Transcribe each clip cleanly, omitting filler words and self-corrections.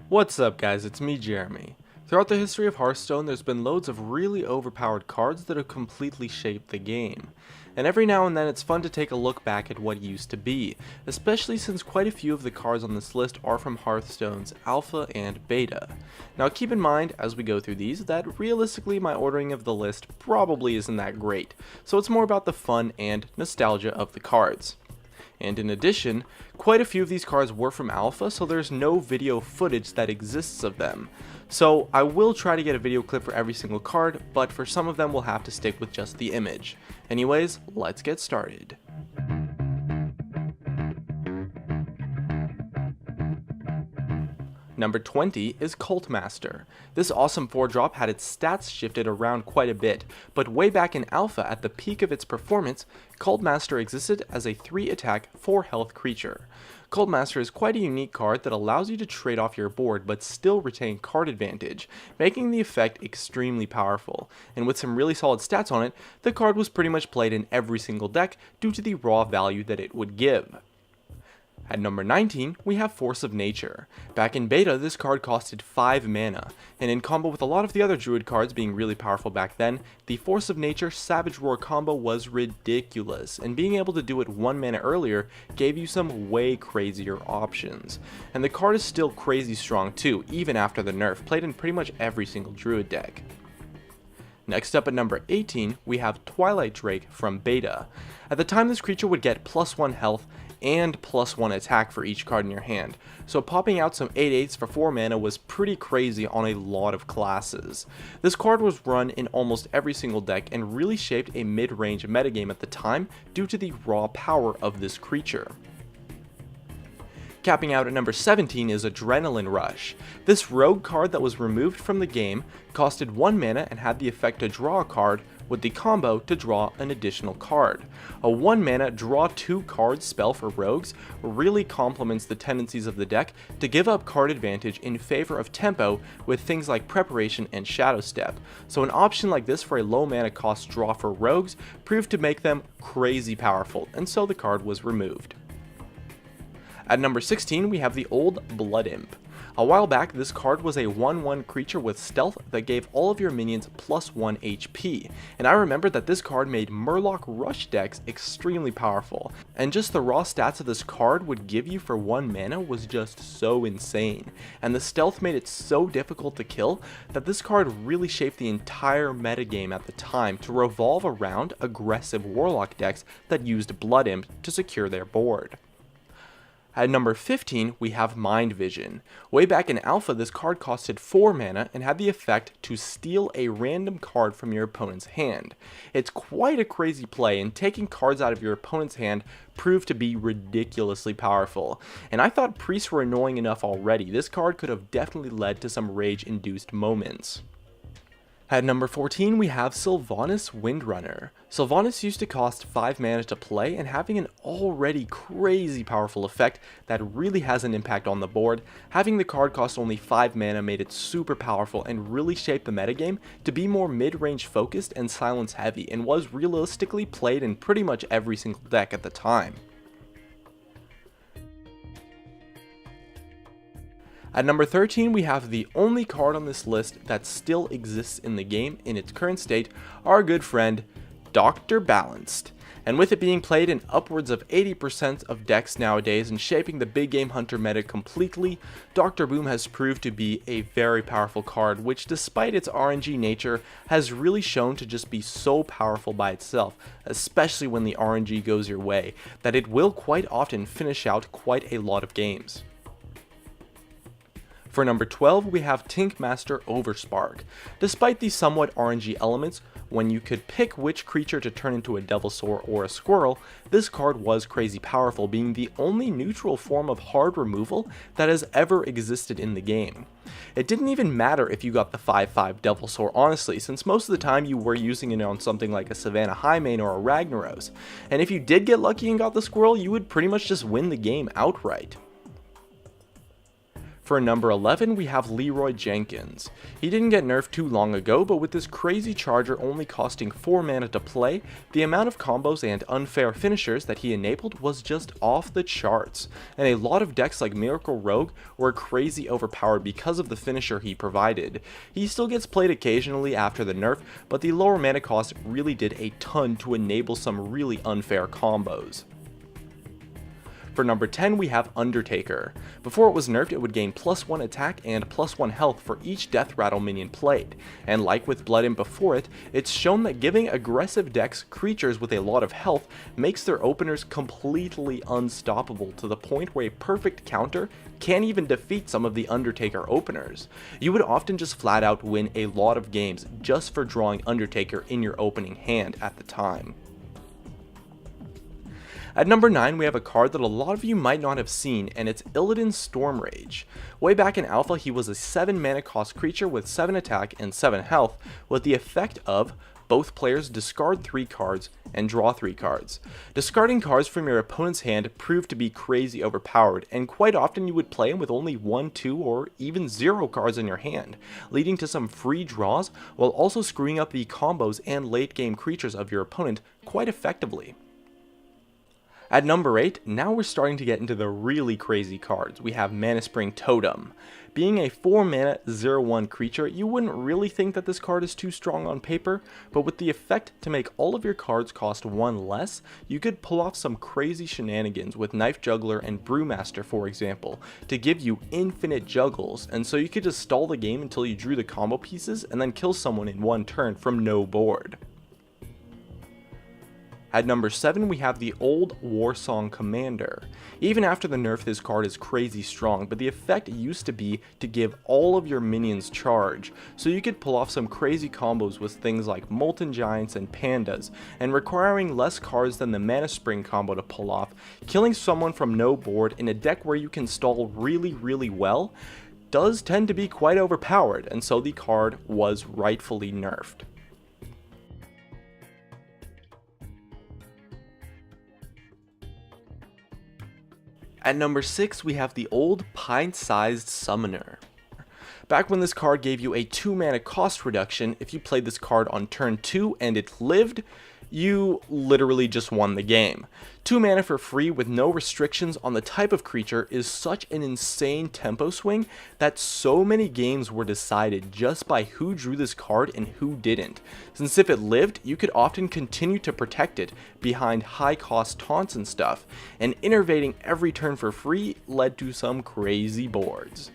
What's up guys, it's me Jeremy. Throughout the history of Hearthstone, there's been loads of really overpowered cards that have completely shaped the game. And every now and then it's fun to take a look back at what used to be, especially since quite a few of the cards on this list are from Hearthstone's Alpha and Beta. Now keep in mind, as we go through these, that realistically my ordering of the list probably isn't that great, so it's more about the fun and nostalgia of the cards. And in addition, quite a few of these cards were from Alpha, so there's no video footage that exists of them. So I will try to get a video clip for every single card, but for some of them we'll have to stick with just the image. Anyways, let's get started. Number 20 is Cult Master. This awesome 4-drop had its stats shifted around quite a bit, but way back in Alpha at the peak of its performance, Cult Master existed as a 3-attack, 4-health creature. Cult Master is quite a unique card that allows you to trade off your board but still retain card advantage, making the effect extremely powerful, and with some really solid stats on it, the card was pretty much played in every single deck due to the raw value that it would give. At number 19, we have Force of Nature. Back in beta, this card costed 5 mana, and in combo with a lot of the other druid cards being really powerful back then, the Force of Nature Savage Roar combo was ridiculous, and being able to do it 1 mana earlier gave you some way crazier options. And the card is still crazy strong too, even after the nerf, played in pretty much every single druid deck. Next up at number 18, we have Twilight Drake from Beta. At the time, this creature would get +1 health and +1 attack for each card in your hand, so popping out some 8/8s for 4 mana was pretty crazy on a lot of classes. This card was run in almost every single deck and really shaped a mid-range metagame at the time due to the raw power of this creature. Capping out at number 17 is Adrenaline Rush. This rogue card that was removed from the game costed 1 mana and had the effect to draw a card with the combo to draw an additional card. A 1 mana draw 2 cards spell for rogues really complements the tendencies of the deck to give up card advantage in favor of tempo with things like Preparation and Shadow Step, so an option like this for a low mana cost draw for rogues proved to make them crazy powerful, and so the card was removed. At number 16, we have the Old Blood Imp. A while back, this card was a 1/1 creature with stealth that gave all of your minions +1 HP, and I remember that this card made Murloc Rush decks extremely powerful, and just the raw stats of this card would give you for 1 mana was just so insane, and the stealth made it so difficult to kill that this card really shaped the entire metagame at the time to revolve around aggressive Warlock decks that used Blood Imp to secure their board. At number 15, we have Mind Vision. Way back in Alpha, this card costed 4 mana and had the effect to steal a random card from your opponent's hand. It's quite a crazy play, and taking cards out of your opponent's hand proved to be ridiculously powerful. And I thought priests were annoying enough already. This card could have definitely led to some rage-induced moments. At number 14, we have Sylvanas Windrunner. Sylvanas used to cost 5 mana to play, and having an already crazy powerful effect that really has an impact on the board, having the card cost only 5 mana made it super powerful and really shaped the metagame to be more mid-range focused and silence heavy, and was realistically played in pretty much every single deck at the time. At number 13, we have the only card on this list that still exists in the game in its current state, our good friend, Dr. Balanced. And with it being played in upwards of 80% of decks nowadays and shaping the big game hunter meta completely, Dr. Boom has proved to be a very powerful card, which despite its RNG nature, has really shown to just be so powerful by itself, especially when the RNG goes your way, that it will quite often finish out quite a lot of games. For number 12, we have Tinkmaster Overspark. Despite the somewhat RNG elements, when you could pick which creature to turn into a Devilsaur or a Squirrel, this card was crazy powerful, being the only neutral form of hard removal that has ever existed in the game. It didn't even matter if you got the 5/5 Devilsaur honestly, since most of the time you were using it on something like a Savannah Highmane or a Ragnaros, and if you did get lucky and got the Squirrel, you would pretty much just win the game outright. For number 11, we have Leroy Jenkins. He didn't get nerfed too long ago, but with this crazy charger only costing 4 mana to play, the amount of combos and unfair finishers that he enabled was just off the charts, and a lot of decks like Miracle Rogue were crazy overpowered because of the finisher he provided. He still gets played occasionally after the nerf, but the lower mana cost really did a ton to enable some really unfair combos. For number 10, we have Undertaker. Before it was nerfed, it would gain +1 attack and +1 health for each Death Rattle minion played, and like with Blood Imp before it, it's shown that giving aggressive decks creatures with a lot of health makes their openers completely unstoppable, to the point where a perfect counter can't even defeat some of the Undertaker openers. You would often just flat out win a lot of games just for drawing Undertaker in your opening hand at the time. At number 9, we have a card that a lot of you might not have seen, and it's Illidan Stormrage. Way back in Alpha, he was a 7 mana cost creature with 7 attack and 7 health, with the effect of both players discard 3 cards and draw 3 cards. Discarding cards from your opponent's hand proved to be crazy overpowered, and quite often you would play him with only 1, 2, or even 0 cards in your hand, leading to some free draws while also screwing up the combos and late game creatures of your opponent quite effectively. At number 8, now we're starting to get into the really crazy cards. We have Mana Spring Totem. Being a 4 mana 0/1 creature, you wouldn't really think that this card is too strong on paper, but with the effect to make all of your cards cost 1 less, you could pull off some crazy shenanigans with Knife Juggler and Brewmaster, for example, to give you infinite juggles, and so you could just stall the game until you drew the combo pieces and then kill someone in 1 turn from no board. At number 7, we have the old Warsong Commander. Even after the nerf, this card is crazy strong, but the effect used to be to give all of your minions charge, so you could pull off some crazy combos with things like Molten Giants and Pandas, and requiring less cards than the Mana Spring combo to pull off, killing someone from no board in a deck where you can stall really well does tend to be quite overpowered, and so the card was rightfully nerfed. At number 6, we have the old Pint-Sized Summoner. Back when this card gave you a 2 mana cost reduction, if you played this card on turn 2 and it lived, you literally just won the game. 2 mana for free with no restrictions on the type of creature is such an insane tempo swing that so many games were decided just by who drew this card and who didn't, since if it lived, you could often continue to protect it behind high cost taunts and stuff, and innervating every turn for free led to some crazy boards.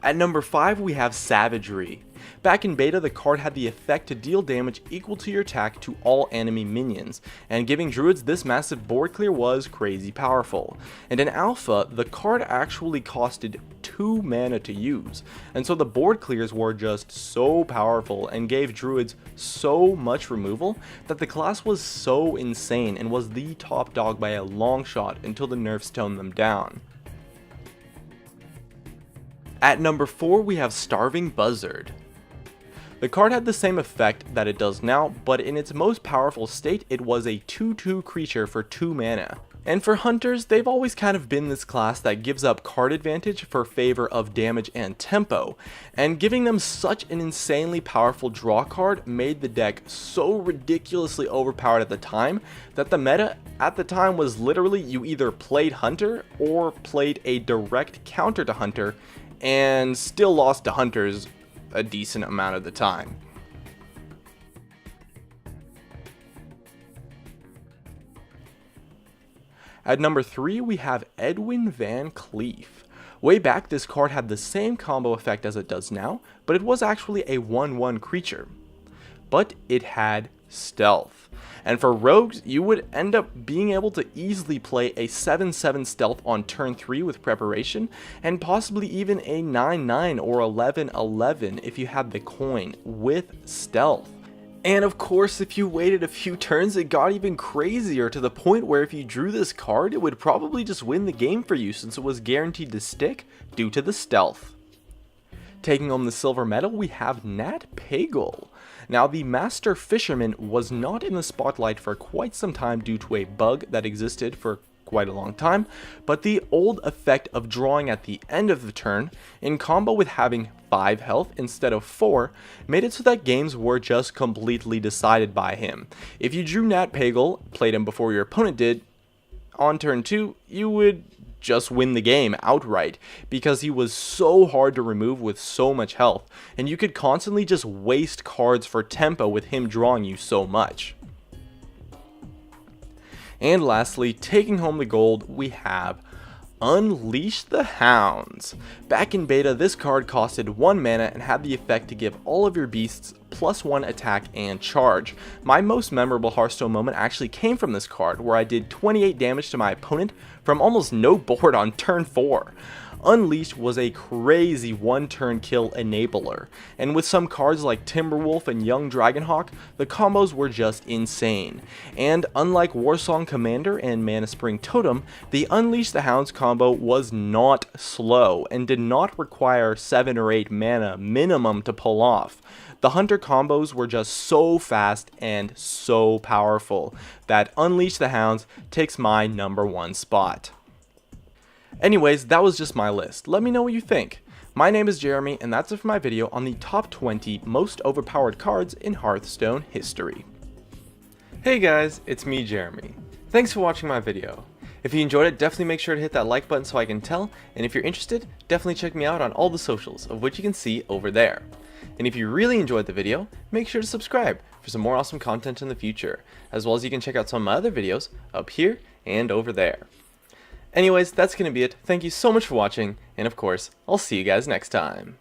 At number 5, we have Savagery. Back in beta, the card had the effect to deal damage equal to your attack to all enemy minions, and giving druids this massive board clear was crazy powerful. And in alpha, the card actually costed 2 mana to use, and so the board clears were just so powerful and gave druids so much removal that the class was so insane and was the top dog by a long shot until the nerfs toned them down. At number 4, we have Starving Buzzard. The card had the same effect that it does now, but in its most powerful state, it was a 2/2 creature for 2 mana. And for hunters, they've always kind of been this class that gives up card advantage for favor of damage and tempo, and giving them such an insanely powerful draw card made the deck so ridiculously overpowered at the time that the meta at the time was literally you either played hunter or played a direct counter to hunter, and still lost to hunters a decent amount of the time. At number 3, we have Edwin Van Cleef. Way back, this card had the same combo effect as it does now, but it was actually a 1/1 creature. But it had stealth. And for rogues, you would end up being able to easily play a 7/7 stealth on turn 3 with preparation, and possibly even a 9/9 or 11/11 if you had the coin with stealth. And of course, if you waited a few turns, it got even crazier, to the point where if you drew this card, it would probably just win the game for you since it was guaranteed to stick due to the stealth. Taking home the silver medal, we have Nat Pagle. Now, the Master Fisherman was not in the spotlight for quite some time due to a bug that existed for quite a long time, but the old effect of drawing at the end of the turn, in combo with having 5 health instead of 4, made it so that games were just completely decided by him. If you drew Nat Pagle, played him before your opponent did, on turn 2, you would just win the game outright, because he was so hard to remove with so much health, and you could constantly just waste cards for tempo with him drawing you so much. And lastly, taking home the gold, we have Unleash the Hounds. Back in beta, this card costed 1 mana and had the effect to give all of your beasts +1 attack and charge. My most memorable Hearthstone moment actually came from this card, where I did 28 damage to my opponent from almost no board on turn 4. Unleashed was a crazy one-turn kill enabler, and with some cards like Timberwolf and Young Dragonhawk, the combos were just insane. And unlike Warsong Commander and Mana Spring Totem, the Unleash the Hounds combo was not slow and did not require 7 or 8 mana minimum to pull off. The Hunter combos were just so fast and so powerful that Unleash the Hounds takes my #1 spot. Anyways, that was just my list. Let me know what you think. My name is Jeremy, and that's it for my video on the top 20 most overpowered cards in Hearthstone history. Hey guys, it's me, Jeremy. Thanks for watching my video. If you enjoyed it, definitely make sure to hit that like button so I can tell, and if you're interested, definitely check me out on all the socials, of which you can see over there. And if you really enjoyed the video, make sure to subscribe for some more awesome content in the future, as well as you can check out some of my other videos up here and over there. Anyways, that's going to be it. Thank you so much for watching, and of course, I'll see you guys next time.